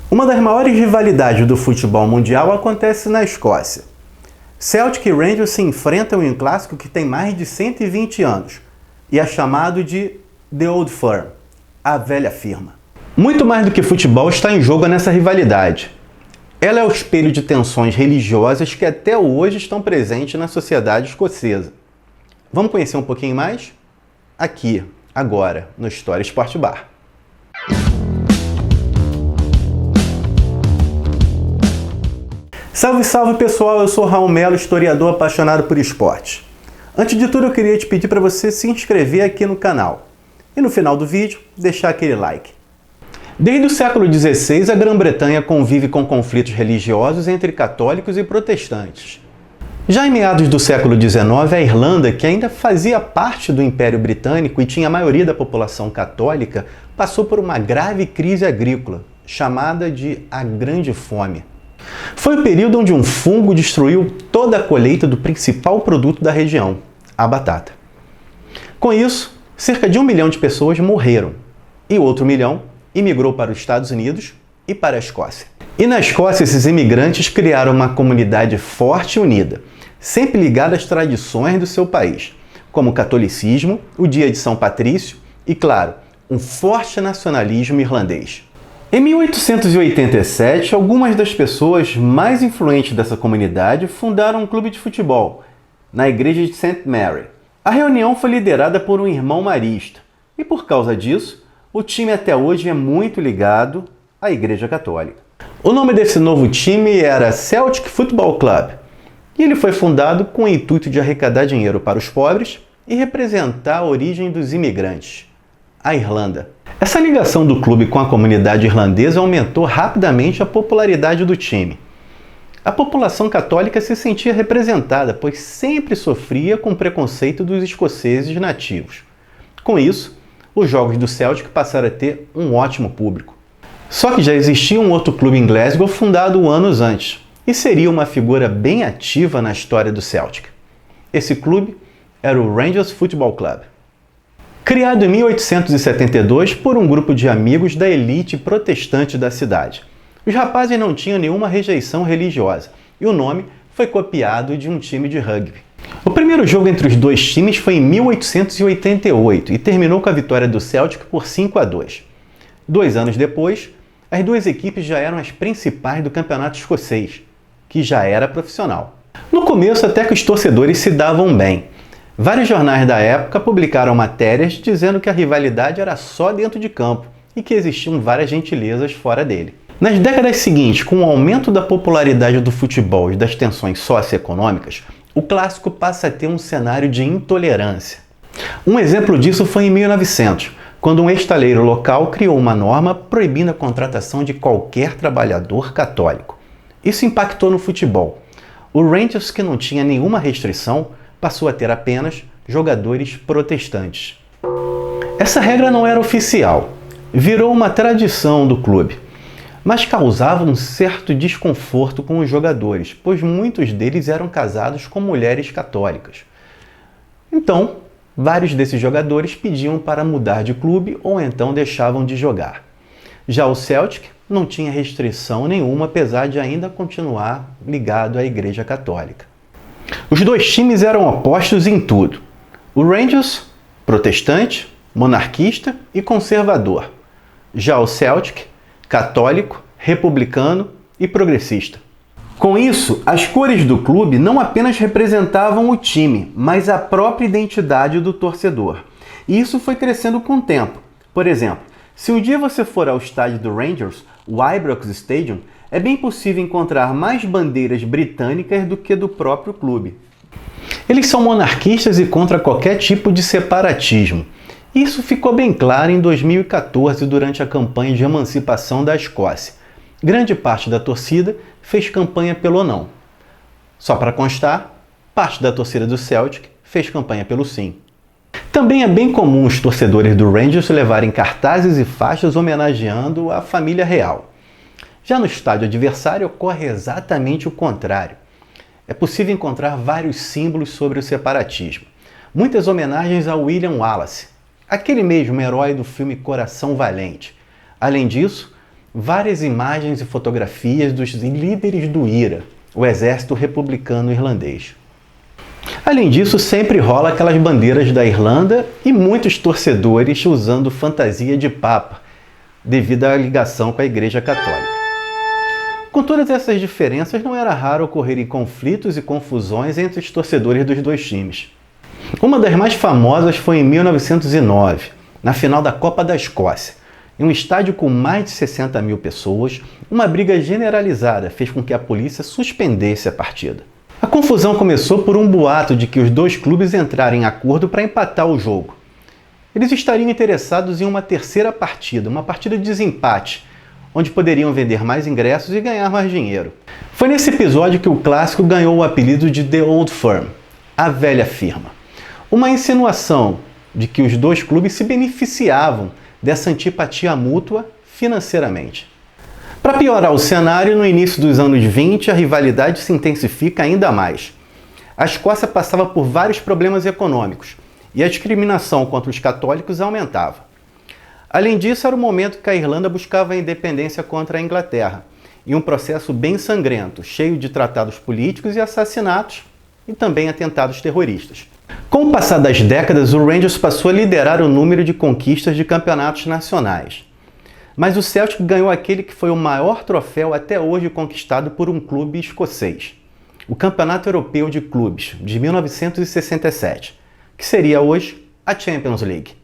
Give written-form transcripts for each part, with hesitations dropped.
Uma das maiores rivalidades do futebol mundial acontece na Escócia. Celtic e Rangers se enfrentam em um clássico que tem mais de 120 anos e é chamado de The Old Firm, a velha firma. Muito mais do que futebol está em jogo nessa rivalidade. Ela é o espelho de tensões religiosas que até hoje estão presentes na sociedade escocesa. Vamos conhecer um pouquinho mais? Aqui, agora, no História Sport Bar. Salve, salve pessoal, eu sou Raul Melo, historiador apaixonado por esporte. Antes de tudo eu queria te pedir para você se inscrever aqui no canal e no final do vídeo deixar aquele like. Desde o século XVI a Grã-Bretanha convive com conflitos religiosos entre católicos e protestantes. Já em meados do século XIX, a Irlanda, que ainda fazia parte do Império Britânico e tinha a maioria da população católica, passou por uma grave crise agrícola, chamada de a Grande Fome. Foi o período onde um fungo destruiu toda a colheita do principal produto da região, a batata. Com isso, cerca de 1 milhão de pessoas morreram e outro milhão imigrou para os Estados Unidos e para a Escócia. E na Escócia, esses imigrantes criaram uma comunidade forte e unida, sempre ligada às tradições do seu país, como o catolicismo, o Dia de São Patrício e, claro, um forte nacionalismo irlandês. Em 1887, algumas das pessoas mais influentes dessa comunidade fundaram um clube de futebol, na igreja de St. Mary. A reunião foi liderada por um irmão marista, e por causa disso, o time até hoje é muito ligado à Igreja Católica. O nome desse novo time era Celtic Football Club, e ele foi fundado com o intuito de arrecadar dinheiro para os pobres e representar a origem dos imigrantes, a Irlanda. Essa ligação do clube com a comunidade irlandesa aumentou rapidamente a popularidade do time. A população católica se sentia representada, pois sempre sofria com o preconceito dos escoceses nativos. Com isso, os jogos do Celtic passaram a ter um ótimo público. Só que já existia um outro clube em Glasgow fundado anos antes, e seria uma figura bem ativa na história do Celtic. Esse clube era o Rangers Football Club. Criado em 1872 por um grupo de amigos da elite protestante da cidade. Os rapazes não tinham nenhuma rejeição religiosa e o nome foi copiado de um time de rugby. O primeiro jogo entre os dois times foi em 1888 e terminou com a vitória do Celtic por 5-2. 2 anos depois, as duas equipes já eram as principais do campeonato escocês, que já era profissional. No começo até que os torcedores se davam bem. Vários jornais da época publicaram matérias dizendo que a rivalidade era só dentro de campo e que existiam várias gentilezas fora dele. Nas décadas seguintes, com o aumento da popularidade do futebol e das tensões socioeconômicas, o clássico passa a ter um cenário de intolerância. Um exemplo disso foi em 1900, quando um estaleiro local criou uma norma proibindo a contratação de qualquer trabalhador católico. Isso impactou no futebol. O Rangers, que não tinha nenhuma restrição, passou a ter apenas jogadores protestantes. Essa regra não era oficial, virou uma tradição do clube, mas causava um certo desconforto com os jogadores, pois muitos deles eram casados com mulheres católicas. Então, vários desses jogadores pediam para mudar de clube ou então deixavam de jogar. Já o Celtic não tinha restrição nenhuma, apesar de ainda continuar ligado à Igreja Católica. Os dois times eram opostos em tudo. O Rangers, protestante, monarquista e conservador. Já o Celtic, católico, republicano e progressista. Com isso, as cores do clube não apenas representavam o time, mas a própria identidade do torcedor. E isso foi crescendo com o tempo. Por exemplo, se um dia você for ao estádio do Rangers, o Ibrox Stadium, é bem possível encontrar mais bandeiras britânicas do que do próprio clube. Eles são monarquistas e contra qualquer tipo de separatismo. Isso ficou bem claro em 2014 durante a campanha de emancipação da Escócia. Grande parte da torcida fez campanha pelo não. Só para constar, parte da torcida do Celtic fez campanha pelo sim. Também é bem comum os torcedores do Rangers levarem cartazes e faixas homenageando a família real. Já no estádio adversário ocorre exatamente o contrário. É possível encontrar vários símbolos sobre o separatismo. Muitas homenagens a William Wallace, aquele mesmo herói do filme Coração Valente. Além disso, várias imagens e fotografias dos líderes do IRA, o Exército Republicano Irlandês. Além disso, sempre rola aquelas bandeiras da Irlanda e muitos torcedores usando fantasia de Papa, devido à ligação com a Igreja Católica. Com todas essas diferenças, não era raro ocorrerem conflitos e confusões entre os torcedores dos dois times. Uma das mais famosas foi em 1909, na final da Copa da Escócia. Em um estádio com mais de 60 mil pessoas, uma briga generalizada fez com que a polícia suspendesse a partida. A confusão começou por um boato de que os dois clubes entraram em acordo para empatar o jogo. Eles estariam interessados em uma terceira partida, uma partida de desempate, onde poderiam vender mais ingressos e ganhar mais dinheiro. Foi nesse episódio que o clássico ganhou o apelido de The Old Firm, a velha firma. Uma insinuação de que os dois clubes se beneficiavam dessa antipatia mútua financeiramente. Para piorar o cenário, no início dos anos 20, a rivalidade se intensifica ainda mais. A Escócia passava por vários problemas econômicos e a discriminação contra os católicos aumentava. Além disso, era o momento que a Irlanda buscava a independência contra a Inglaterra, em um processo bem sangrento, cheio de tratados políticos e assassinatos, e também atentados terroristas. Com o passar das décadas, o Rangers passou a liderar o número de conquistas de campeonatos nacionais. Mas o Celtic ganhou aquele que foi o maior troféu até hoje conquistado por um clube escocês, o Campeonato Europeu de Clubes, de 1967, que seria hoje a Champions League.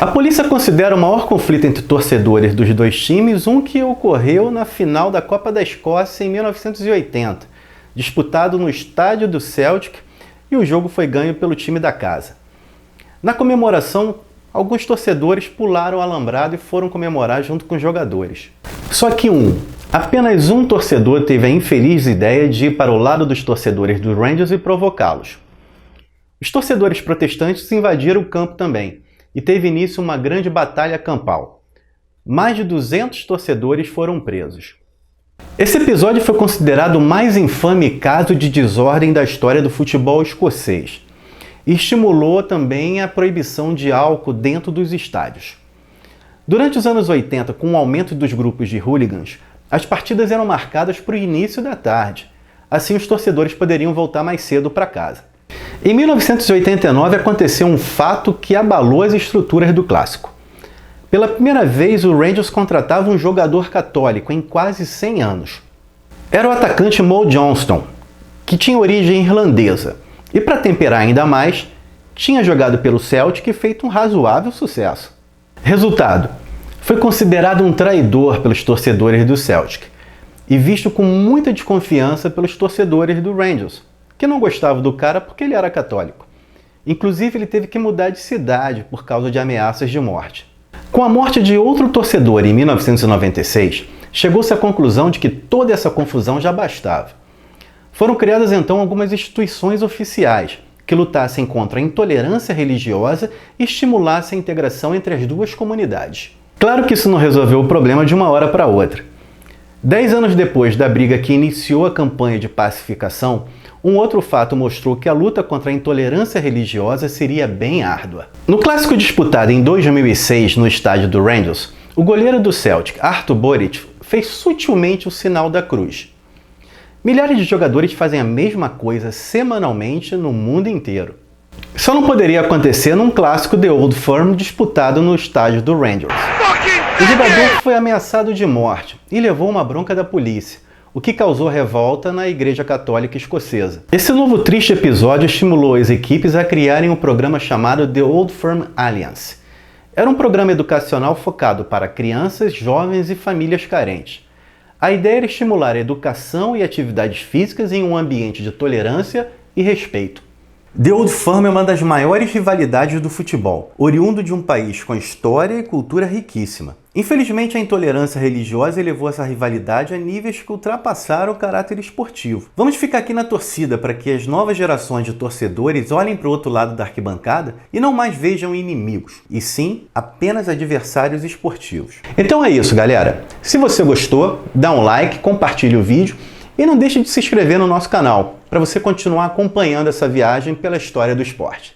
A polícia considera o maior conflito entre torcedores dos dois times um que ocorreu na final da Copa da Escócia em 1980, disputado no estádio do Celtic, e o jogo foi ganho pelo time da casa. Na comemoração, alguns torcedores pularam o alambrado e foram comemorar junto com os jogadores. Só que apenas um torcedor teve a infeliz ideia de ir para o lado dos torcedores dos Rangers e provocá-los. Os torcedores protestantes invadiram o campo também, e teve início uma grande batalha campal. Mais de 200 torcedores foram presos. Esse episódio foi considerado o mais infame caso de desordem da história do futebol escocês e estimulou também a proibição de álcool dentro dos estádios. Durante os anos 80, com o aumento dos grupos de hooligans, as partidas eram marcadas para o início da tarde. Assim, os torcedores poderiam voltar mais cedo para casa. Em 1989, aconteceu um fato que abalou as estruturas do clássico. Pela primeira vez, o Rangers contratava um jogador católico em quase 100 anos. Era o atacante Mo Johnston, que tinha origem irlandesa, e para temperar ainda mais, tinha jogado pelo Celtic e feito um razoável sucesso. Resultado, foi considerado um traidor pelos torcedores do Celtic e visto com muita desconfiança pelos torcedores do Rangers, que não gostavam do cara porque ele era católico. Inclusive, ele teve que mudar de cidade por causa de ameaças de morte. Com a morte de outro torcedor em 1996, chegou-se à conclusão de que toda essa confusão já bastava. Foram criadas então algumas instituições oficiais que lutassem contra a intolerância religiosa e estimulassem a integração entre as duas comunidades. Claro que isso não resolveu o problema de uma hora para outra. 10 anos depois da briga que iniciou a campanha de pacificação, um outro fato mostrou que a luta contra a intolerância religiosa seria bem árdua. No clássico disputado em 2006 no estádio do Rangers, o goleiro do Celtic, Artur Boruc, fez sutilmente o sinal da cruz. Milhares de jogadores fazem a mesma coisa semanalmente no mundo inteiro. Só não poderia acontecer num clássico The Old Firm disputado no estádio do Rangers. O jogador foi ameaçado de morte e levou uma bronca da polícia, o que causou revolta na Igreja Católica Escocesa. Esse novo triste episódio estimulou as equipes a criarem um programa chamado The Old Firm Alliance. Era um programa educacional focado para crianças, jovens e famílias carentes. A ideia era estimular a educação e atividades físicas em um ambiente de tolerância e respeito. The Old Firm é uma das maiores rivalidades do futebol, oriundo de um país com história e cultura riquíssima. Infelizmente, a intolerância religiosa elevou essa rivalidade a níveis que ultrapassaram o caráter esportivo. Vamos ficar aqui na torcida para que as novas gerações de torcedores olhem para o outro lado da arquibancada e não mais vejam inimigos, e sim apenas adversários esportivos. Então é isso, galera. Se você gostou, dá um like, compartilhe o vídeo E não deixe de se inscrever no nosso canal, para você continuar acompanhando essa viagem pela história do esporte.